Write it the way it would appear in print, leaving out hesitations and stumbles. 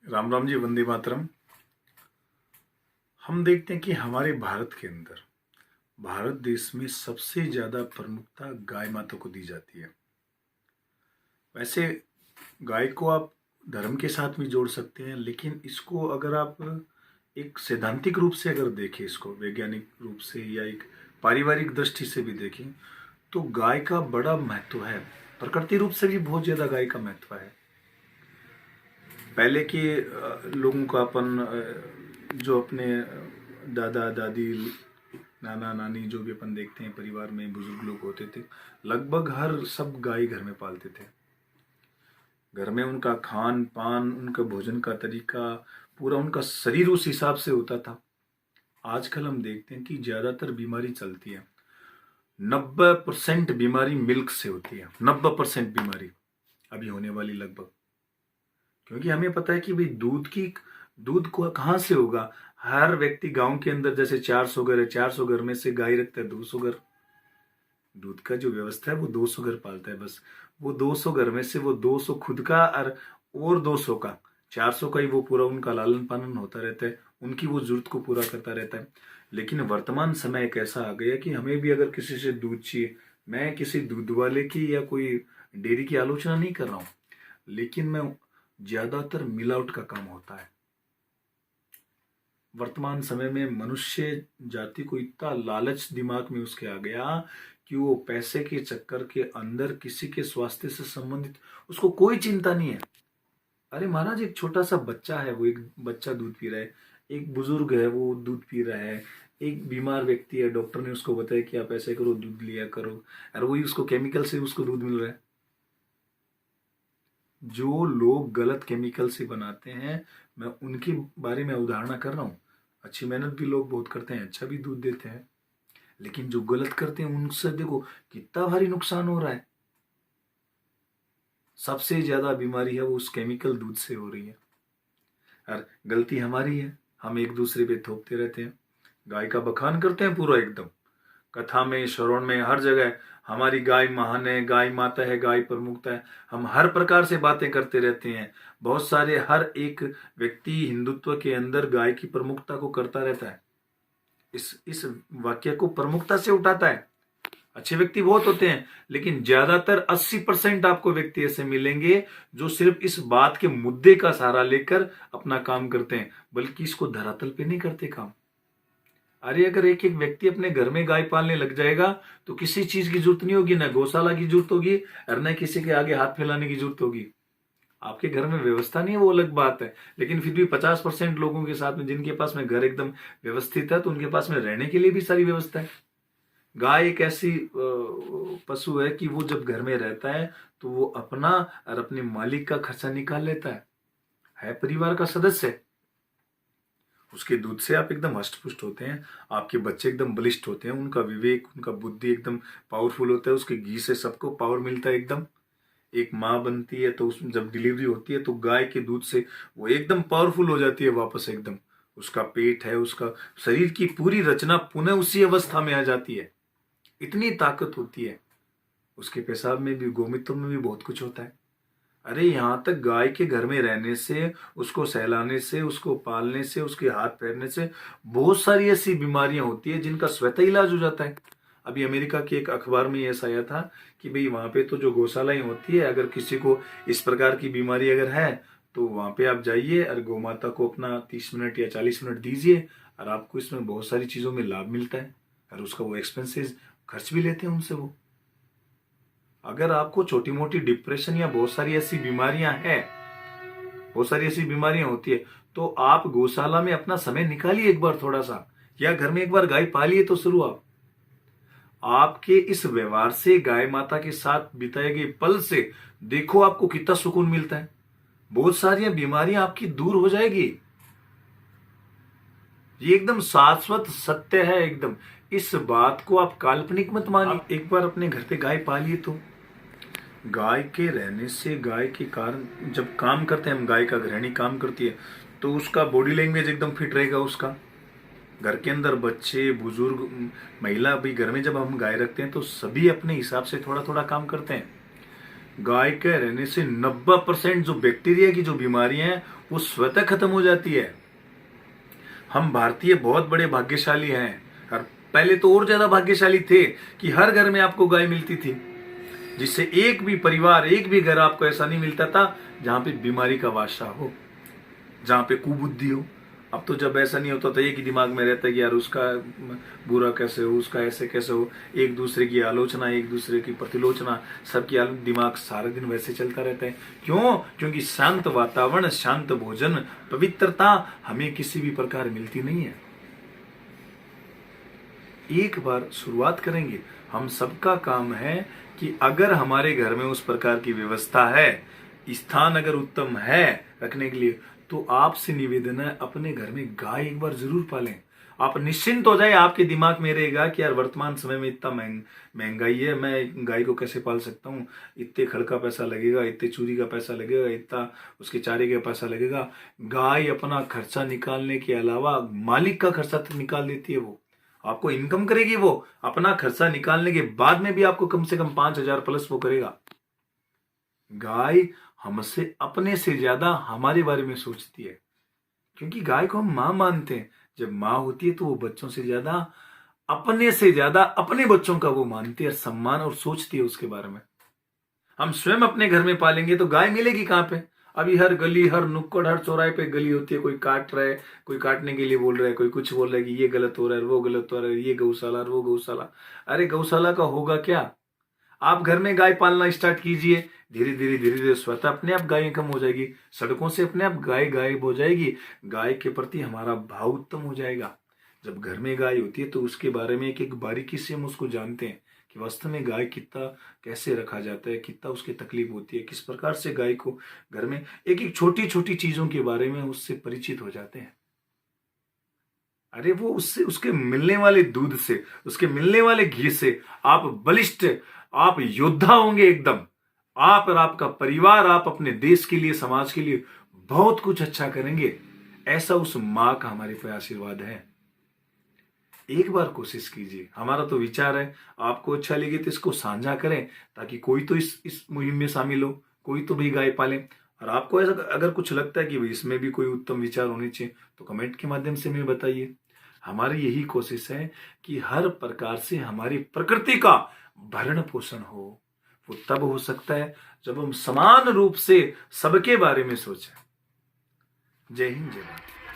राम राम जी, वंदे मातरम। हम देखते हैं कि हमारे भारत के अंदर, भारत देश में सबसे ज्यादा प्रमुखता गाय माता को दी जाती है। वैसे गाय को आप धर्म के साथ भी जोड़ सकते हैं, लेकिन इसको अगर आप एक सैद्धांतिक रूप से अगर देखें, इसको वैज्ञानिक रूप से या एक पारिवारिक दृष्टि से भी देखें, तो गाय का बड़ा महत्व है। प्रकृति रूप से भी बहुत ज्यादा गाय का महत्व है। पहले के लोगों का जो अपने दादा दादी, नाना नानी, जो भी अपन देखते हैं परिवार में बुजुर्ग लोग होते थे, लगभग हर सब गाय घर में पालते थे। घर में उनका खान पान, उनका भोजन का तरीका, पूरा उनका शरीर उस हिसाब से होता था। आजकल हम देखते हैं कि ज्यादातर बीमारी चलती है, 90% बीमारी मिल्क से होती है। 90% बीमारी अभी होने वाली लगभग, क्योंकि हमें पता है कि भाई दूध को कहाँ से होगा। हर व्यक्ति गांव के अंदर जैसे 400 घर है, 400 घर में से गाय रखता है 200 घर। दूध का जो व्यवस्था है वो 200 घर पालता है बस। वो 200 घर में से वो 200 खुद का और 200 का, 400 का ही वो पूरा उनका लालन पालन होता रहता है, उनकी वो जरूरत को पूरा करता रहता है। लेकिन वर्तमान समय एक ऐसा आ गया कि हमें भी अगर किसी से दूध चाहिए, मैं किसी दूध वाले की या कोई डेयरी की आलोचना नहीं कर रहा हूं, लेकिन मैं ज्यादातर मिलावट का काम होता है। वर्तमान समय में मनुष्य जाति को इतना लालच दिमाग में उसके आ गया कि वो पैसे के चक्कर के अंदर किसी के स्वास्थ्य से संबंधित उसको कोई चिंता नहीं है। अरे महाराज, एक छोटा सा बच्चा है, वो एक बच्चा दूध पी रहा है, एक बुजुर्ग है वो दूध पी रहा है, एक बीमार व्यक्ति है, डॉक्टर ने उसको बताया कि आप ऐसे करो, दूध लिया करो, और वही उसको केमिकल से उसको दूध मिल रहा है। जो लोग गलत केमिकल से बनाते हैं, मैं उनके बारे में उदाहरण कर रहा हूं। अच्छी मेहनत भी लोग बहुत करते हैं, अच्छा भी दूध देते हैं, लेकिन जो गलत करते हैं उनसे देखो कितना भारी नुकसान हो रहा है। सबसे ज्यादा बीमारी है वो उस केमिकल दूध से हो रही है, और गलती हमारी है। हम एक दूसरे पे थोपते रहते हैं, गाय का बखान करते हैं पूरा एकदम, कथा में, श्रवण में, हर जगह हमारी गाय महान है, गाय माता है, गाय प्रमुखता है। हम हर प्रकार से बातें करते रहते हैं। बहुत सारे, हर एक व्यक्ति हिंदुत्व के अंदर गाय की प्रमुखता को करता रहता है, इस वाक्य को प्रमुखता से उठाता है। अच्छे व्यक्ति बहुत होते हैं, लेकिन ज्यादातर 80% आपको व्यक्ति ऐसे मिलेंगे जो सिर्फ इस बात के मुद्दे का सहारा लेकर अपना काम करते हैं, बल्कि इसको धरातल पे नहीं करते काम। अरे अगर एक एक व्यक्ति अपने घर में गाय पालने लग जाएगा तो किसी चीज की जरूरत नहीं होगी, ना गौशाला की जरूरत होगी, और न किसी के आगे हाथ फैलाने की जरूरत होगी। आपके घर में व्यवस्था नहीं है वो अलग बात है, लेकिन फिर भी 50% लोगों के साथ में, जिनके पास में घर एकदम व्यवस्थित है, तो उनके पास में रहने के लिए भी सारी व्यवस्था है। गाय एक ऐसी पशु है कि वो जब घर में रहता है तो वो अपना और अपने मालिक का खर्चा निकाल लेता है परिवार का सदस्य। उसके दूध से आप एकदम हष्ट पुष्ट होते हैं, आपके बच्चे एकदम बलिष्ठ होते हैं, उनका विवेक, उनका बुद्धि एकदम पावरफुल होता है। उसके घी से सबको पावर मिलता है एकदम। एक माँ बनती है तो उसमें जब डिलीवरी होती है तो गाय के दूध से वो एकदम पावरफुल हो जाती है वापस एकदम। उसका पेट है, उसका शरीर की पूरी रचना पुनः उसी अवस्था में आ जाती है। इतनी ताकत होती है। उसके पेशाब में भी, गोमूत्र में भी बहुत कुछ होता है। अरे यहाँ तक गाय के घर में रहने से, उसको सहलाने से, उसको पालने से, उसके हाथ फेरने से बहुत सारी ऐसी बीमारियां होती है जिनका स्वतः इलाज हो जाता है। अभी अमेरिका की एक अखबार में ऐसा आया था कि भाई वहां पे तो जो गौशालाएं होती है, अगर किसी को इस प्रकार की बीमारी अगर है तो वहां पे आप जाइए और गौ माता को अपना 30 मिनट या 40 मिनट दीजिए, और आपको इसमें बहुत सारी चीजों में लाभ मिलता है, और उसका वो एक्सपेंसेस खर्च भी लेते हैं उनसे वो। अगर आपको छोटी मोटी डिप्रेशन या बहुत सारी ऐसी बीमारियां हैं, बहुत सारी ऐसी बीमारियां होती है, तो आप गौशाला में अपना समय निकालिए एक बार थोड़ा सा, या घर में एक बार गाय पालिए तो शुरू आप। आपके इस व्यवहार से, गाय माता के साथ बिताए गए पल से देखो आपको कितना सुकून मिलता है। बहुत सारी बीमारियां आपकी दूर हो जाएगी। ये एकदम शाश्वत सत्य है एकदम। इस बात को आप काल्पनिक मत मानिए। आप एक बार अपने घर पे गाय पालिए तो गाय के रहने से, गाय के कारण जब काम करते हैं हम, गाय का गृहिणी काम करती है तो उसका बॉडी लैंग्वेज एकदम फिट रहेगा। उसका घर के अंदर बच्चे, बुजुर्ग, महिला भी घर में जब हम गाय रखते हैं तो सभी अपने हिसाब से थोड़ा थोड़ा काम करते हैं। गाय के रहने से 90% जो बैक्टीरिया की जो बीमारियां हैं वो स्वतः खत्म हो जाती है। हम भारतीय बहुत बड़े भाग्यशाली हैं, और पहले तो और ज्यादा भाग्यशाली थे कि हर घर में आपको गाय मिलती थी, जिससे एक भी परिवार, एक भी घर आपको ऐसा नहीं मिलता था जहां पे बीमारी का वासा हो, जहां पे कुबुद्धि हो। अब तो जब ऐसा नहीं होता तो एक ही दिमाग में रहता है कि यार उसका बुरा कैसे हो, उसका ऐसे कैसे हो, एक दूसरे की आलोचना, एक दूसरे की प्रतिलोचना, सबकी दिमाग सारा दिन वैसे चलता रहता है। क्यों? क्योंकि शांत वातावरण, शांत भोजन, पवित्रता हमें किसी भी प्रकार मिलती नहीं है। एक बार शुरुआत करेंगे, हम सबका काम है कि अगर हमारे घर में उस प्रकार की व्यवस्था है, स्थान अगर उत्तम है रखने के लिए, तो आपसे निवेदन है अपने घर में गाय एक बार जरूर पालें। आप निश्चिंत हो जाए, आपके दिमाग में रहेगा कि यार वर्तमान समय में इतना महंगाई है, मैं गाय को कैसे पाल सकता हूँ, इतने खड़ का पैसा लगेगा, इतने चूरी का पैसा लगेगा, इतना उसके चारे का पैसा लगेगा। गाय अपना खर्चा निकालने के अलावा मालिक का खर्चा तक निकाल देती है। वो आपको इनकम करेगी, वो अपना खर्चा निकालने के बाद में भी आपको कम से कम 5,000 प्लस वो करेगा। गाय हमसे अपने से ज्यादा हमारे बारे में सोचती है, क्योंकि गाय को हम मां मानते हैं। जब मां होती है तो वो बच्चों से ज्यादा, अपने से ज्यादा अपने बच्चों का वो मानती है, सम्मान और सोचती है उसके बारे में। हम स्वयं अपने घर में पालेंगे तो गाय मिलेगी कहां पे? अभी हर गली, हर नुक्कड़, हर चौराहे पे गली होती है, कोई काट रहा है, कोई काटने के लिए बोल रहा है, कोई कुछ बोल रहा है कि ये गलत हो रहा है, वो गलत हो रहा है, ये गौशाला और वो गौशाला। अरे गौशाला का होगा क्या? आप घर में गाय पालना स्टार्ट कीजिए, धीरे धीरे धीरे धीरे स्वतः अपने आप गायें कम हो जाएगी, सड़कों से अपने आप गाय गायब हो जाएगी। गाय के प्रति हमारा भाव उत्तम हो जाएगा। जब घर में गाय होती है तो उसके बारे में एक एक बारीकी से हम उसको जानते हैं कि वास्तव में गाय कितना कैसे रखा जाता है, कितना उसकी तकलीफ होती है, किस प्रकार से गाय को घर में एक एक छोटी छोटी चीजों के बारे में उससे परिचित हो जाते हैं। अरे वो उससे, उसके मिलने वाले दूध से, उसके मिलने वाले घी से आप बलिष्ठ, आप योद्धा होंगे एकदम। आप और आपका परिवार, आप अपने देश के लिए, समाज के लिए बहुत कुछ अच्छा करेंगे। ऐसा उस मां का हमारे पे आशीर्वाद है। एक बार कोशिश कीजिए। हमारा तो विचार है, आपको अच्छा लगे तो इसको साझा करें, ताकि कोई तो इस मुहिम में शामिल हो, कोई तो भी गाय पाले। और आपको ऐसा अगर कुछ लगता है कि भाई इसमें भी कोई उत्तम विचार होने चाहिए, तो कमेंट के माध्यम से हमें बताइए। हमारी यही कोशिश है कि हर प्रकार से हमारी प्रकृति का भरण पोषण हो। वो तब हो सकता है जब हम समान रूप से सबके बारे में सोचें। जय हिंद, जय भारत।